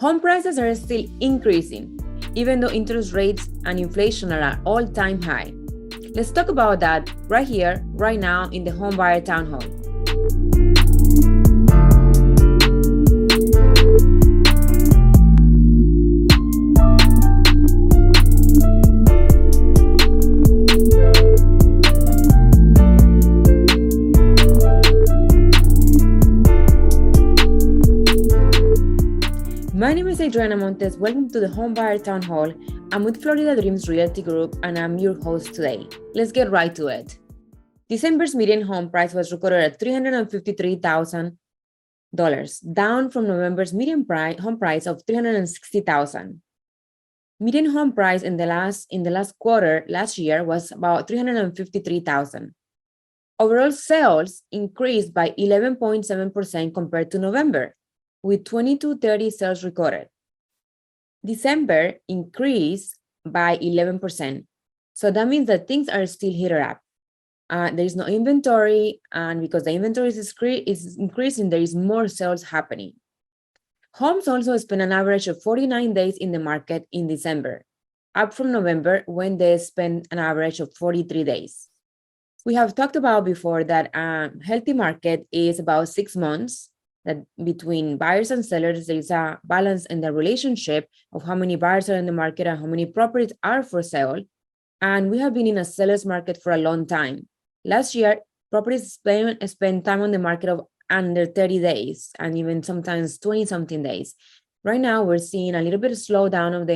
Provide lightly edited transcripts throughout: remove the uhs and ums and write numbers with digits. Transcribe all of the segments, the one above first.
Home prices are still increasing, even though interest rates and inflation are at all-time high. Let's talk about that right here, right now in the Homebuyer Town Hall. My name is Adriana Montes. Welcome to the Homebuyer Town Hall. I'm with Florida Dreams Realty Group and I'm your host today. Let's get right to it. December's median home price was recorded at $353,000, down from November's median home price of $360,000. Median home price in the last quarter last year was about $353,000. Overall sales increased by 11.7% compared to November, with 2230 sales recorded. December increased by 11%. So that means that things are still heated up. There is no inventory, and because the inventory is increasing, there is more sales happening. Homes also spend an average of 49 days in the market in December, up from November when they spent an average of 43 days. We have talked about before that a healthy market is about 6 months, that between buyers and sellers, there is a balance in the relationship of how many buyers are in the market and how many properties are for sale. And we have been in a seller's market for a long time. Last year, properties spent time on the market of under 30 days and even sometimes 20-something days. Right now, we're seeing a little bit of slowdown of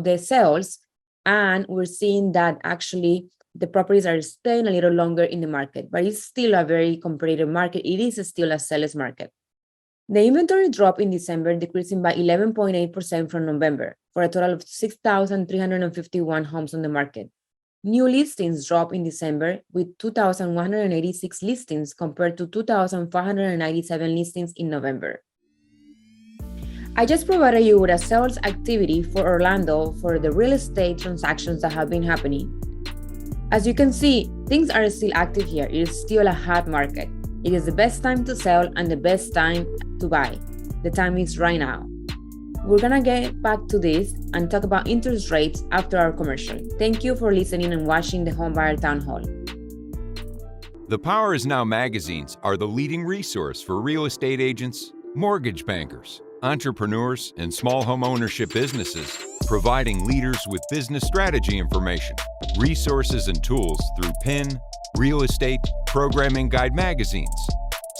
the sales, and we're seeing that actually the properties are staying a little longer in the market, but it's still a very competitive market. It is still a seller's market. The inventory dropped in December, decreasing by 11.8% from November, for a total of 6,351 homes on the market. New listings dropped in December with 2,186 listings compared to 2,597 listings in November. I just provided you with a sales activity for Orlando for the real estate transactions that have been happening. As you can see, things are still active here. It is still a hot market. It is the best time to sell and the best time to buy. The time is right now. We're gonna get back to this and talk about interest rates after our commercial. Thank you for listening and watching the Homebuyer Town Hall. The Power Is Now magazines are the leading resource for real estate agents, mortgage bankers, entrepreneurs, and small home ownership businesses, providing leaders with business strategy information, resources, and tools through PIN, Real Estate, Programming Guide magazines.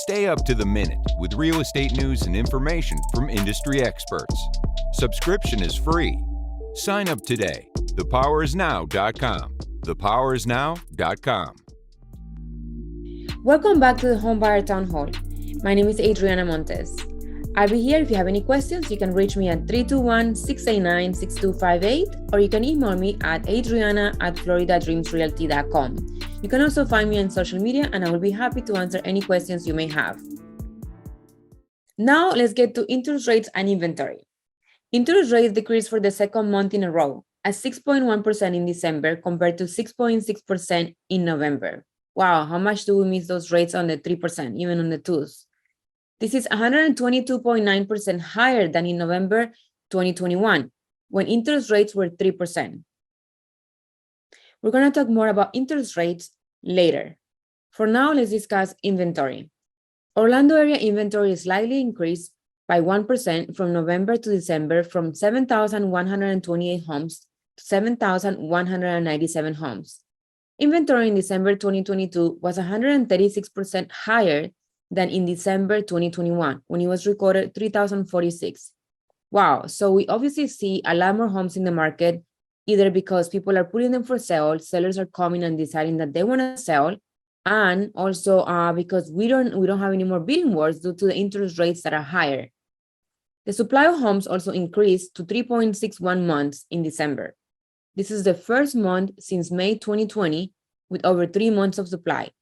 Stay up to the minute with real estate news and information from industry experts. Subscription is free. Sign up today. thepowerisnow.com. thepowerisnow.com. Welcome back to the Homebuyer Town Hall. My name is Adriana Montes. I'll be here if you have any questions. You can reach me at 321-689-6258, or you can email me at adriana@floridadreamsrealty.com. You can also find me on social media, and I will be happy to answer any questions you may have. Now let's get to interest rates and inventory. Interest rates decreased for the second month in a row, at 6.1% in December compared to 6.6% in November. Wow, how much do we miss those rates on the 3%, even on the 2s? This is 122.9% higher than in November 2021, when interest rates were 3%. We're going to talk more about interest rates later. For now, let's discuss inventory. Orlando area inventory slightly increased by 1% from November to December, from 7,128 homes to 7,197 homes. Inventory in December 2022 was 136% higher than in December 2021, when it was recorded 3,046. Wow, so we obviously see a lot more homes in the market, either because people are putting them for sale, sellers are coming and deciding that they want to sell, and also because we don't have any more bidding wars due to the interest rates that are higher. The supply of homes also increased to 3.61 months in December. This is the first month since May 2020 with over 3 months of supply.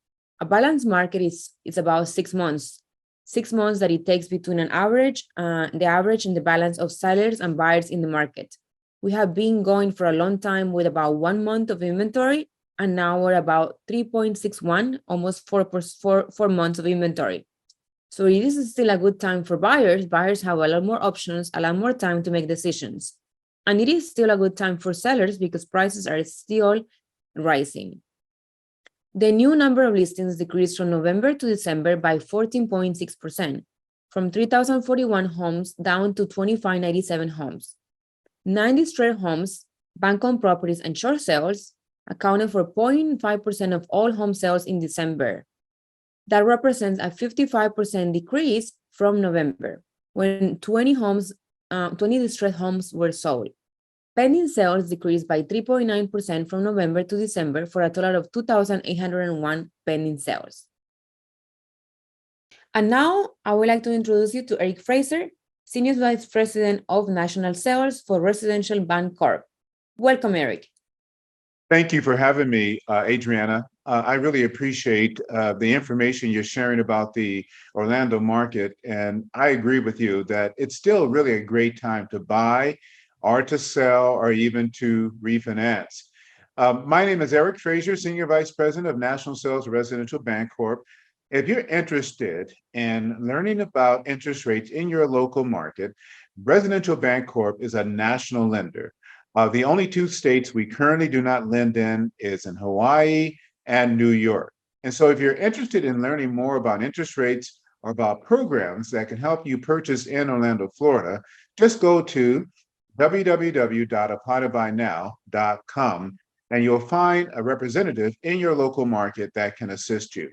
A balanced market is about 6 months. 6 months that it takes between the average and the balance of sellers and buyers in the market. We have been going for a long time with about 1 month of inventory, and now we're about 3.61, almost 4 months of inventory. So it is still a good time for buyers. Buyers have a lot more options, a lot more time to make decisions. And it is still a good time for sellers because prices are still rising. The new number of listings decreased from November to December by 14.6%, from 3,041 homes down to 2,597 homes. 90 straight homes, bank-owned properties, and short sales accounted for 0.5% of all home sales in December. That represents a 55% decrease from November, when 20 distressed homes were sold. Pending sales decreased by 3.9% from November to December for a total of 2,801 pending sales. And now I would like to introduce you to Eric Fraser, Senior Vice President of National Sales for Residential Bank Corp. Welcome, Eric. Thank you for having me, Adriana. I really appreciate the information you're sharing about the Orlando market. And I agree with you that it's still really a great time to buy or to sell or even to refinance. My name is Eric Fraser, Senior Vice President of National Sales Residential Bank Corp. If you're interested in learning about interest rates in your local market, Residential Bank Corp is a national lender. The only two states we currently do not lend in is in Hawaii and New York. And so if you're interested in learning more about interest rates or about programs that can help you purchase in Orlando, Florida, just go to www.applytobuynow.com and you'll find a representative in your local market that can assist you.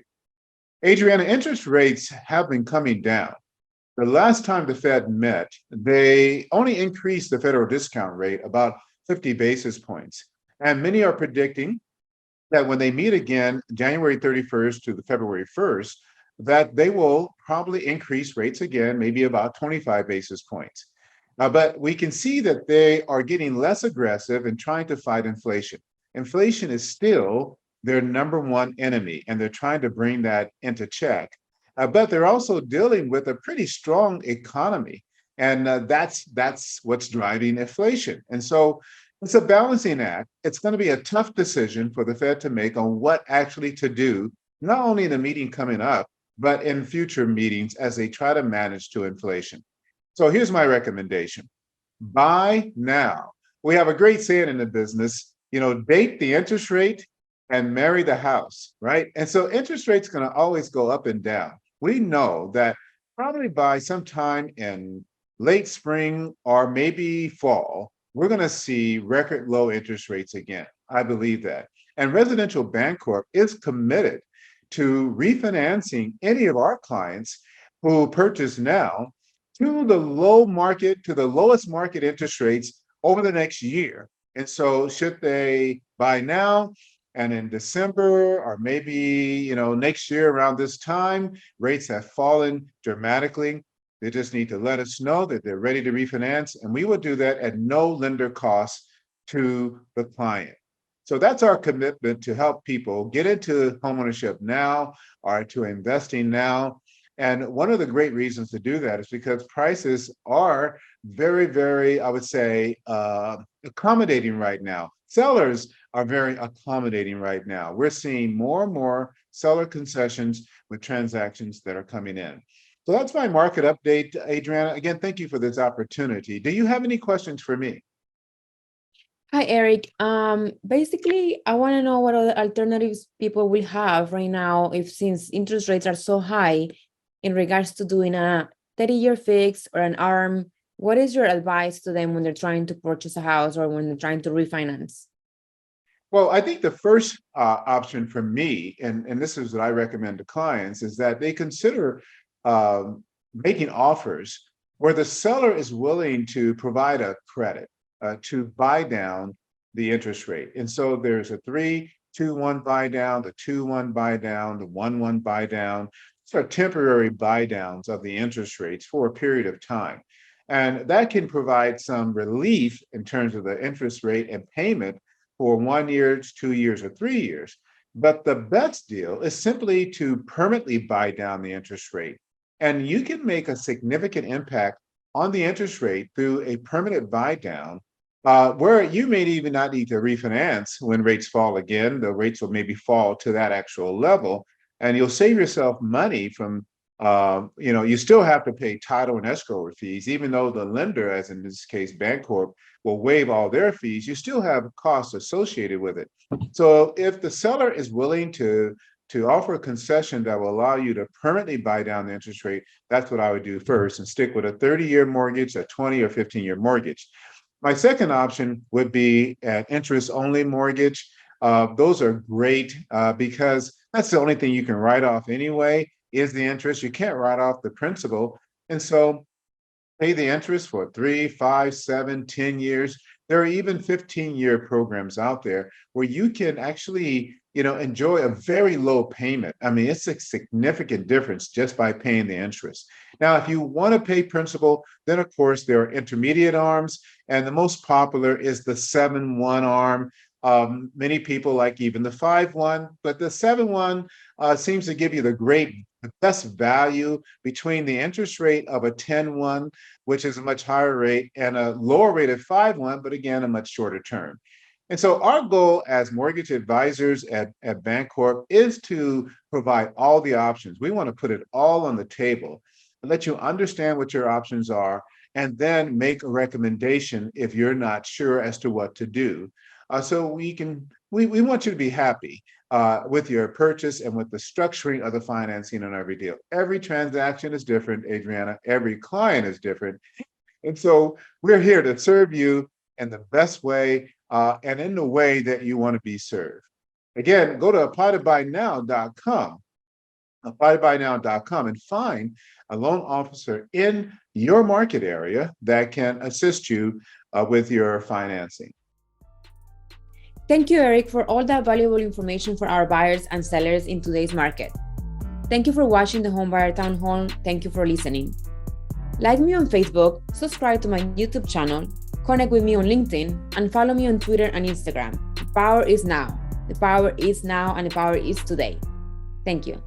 Adriana, interest rates have been coming down. The last time the Fed met, they only increased the federal discount rate about 50 basis points. And many are predicting that when they meet again, January 31st to the February 1st, that they will probably increase rates again, maybe about 25 basis points. But we can see that they are getting less aggressive in trying to fight inflation. Inflation is still their number one enemy, and they're trying to bring that into check. But they're also dealing with a pretty strong economy. And that's what's driving inflation. And so it's a balancing act. It's going to be a tough decision for the Fed to make on what actually to do, not only in the meeting coming up, but in future meetings as they try to manage to inflation. So here's my recommendation. Buy now. We have a great saying in the business, date the interest rate and marry the house, right? And so interest rates going to always go up and down. We know that probably by sometime in late spring or maybe fall, we're going to see record low interest rates again. I believe that. And Residential Bancorp is committed to refinancing any of our clients who purchase now to the lowest market interest rates over the next year. And so should they buy now, and in December or maybe next year around this time, rates have fallen dramatically. They just need to let us know that they're ready to refinance, and we will do that at no lender cost to the client. So that's our commitment to help people get into homeownership now or to investing now. And one of the great reasons to do that is because prices are very, very, I would say, accommodating right now. Sellers are very accommodating right now. We're seeing more and more seller concessions with transactions that are coming in. So that's my market update, Adriana. Again, thank you for this opportunity. Do you have any questions for me? Hi, Eric. Basically, I want to know what other alternatives people will have right now since interest rates are so high in regards to doing a 30-year fix or an ARM. What is your advice to them when they're trying to purchase a house or when they're trying to refinance? Well, I think the first option for me, and this is what I recommend to clients, is that they consider making offers where the seller is willing to provide a credit to buy down the interest rate. And so there's a 3-2-1 buy down, the 2-1 buy down, the 1-1 buy down. These are temporary buy downs of the interest rates for a period of time. And that can provide some relief in terms of the interest rate and payment for 1 year, 2 years, or 3 years. But the best deal is simply to permanently buy down the interest rate. And you can make a significant impact on the interest rate through a permanent buy down, where you may even not need to refinance when rates fall again. The rates will maybe fall to that actual level, and you'll save yourself money from You still have to pay title and escrow fees, even though the lender, as in this case, Bancorp, will waive all their fees. You still have costs associated with it. So if the seller is willing to offer a concession that will allow you to permanently buy down the interest rate, that's what I would do first and stick with a 30-year mortgage, a 20 or 15-year mortgage. My second option would be an interest-only mortgage. Those are great because that's the only thing you can write off anyway is the interest. You can't write off the principal. And so pay the interest for 3, 5, 7, 10 years. There are even 15-year programs out there where you can actually, enjoy a very low payment. I mean, it's a significant difference just by paying the interest. Now, if you want to pay principal, then of course there are intermediate arms, and the most popular is the 7-1 arm. Many people like even the 5-1, but the 7-1 seems to give you the best value between the interest rate of a 10-1, which is a much higher rate, and a lower rate of 5-1, but again, a much shorter term. And so our goal as mortgage advisors at Bancorp is to provide all the options. We want to put it all on the table and let you understand what your options are, and then make a recommendation if you're not sure as to what to do. So we want you to be happy with your purchase and with the structuring of the financing on every deal. Every transaction is different, Adriana. Every client is different. And so we're here to serve you in the best way and in the way that you want to be served. Again, go to applytobuynow.com, applytobuynow.com, and find a loan officer in your market area that can assist you with your financing. Thank you, Eric, for all that valuable information for our buyers and sellers in today's market. Thank you for watching the Homebuyer Town Hall. Thank you for listening. Like me on Facebook, subscribe to my YouTube channel, connect with me on LinkedIn, and follow me on Twitter and Instagram. The power is now. The power is now, and the power is today. Thank you.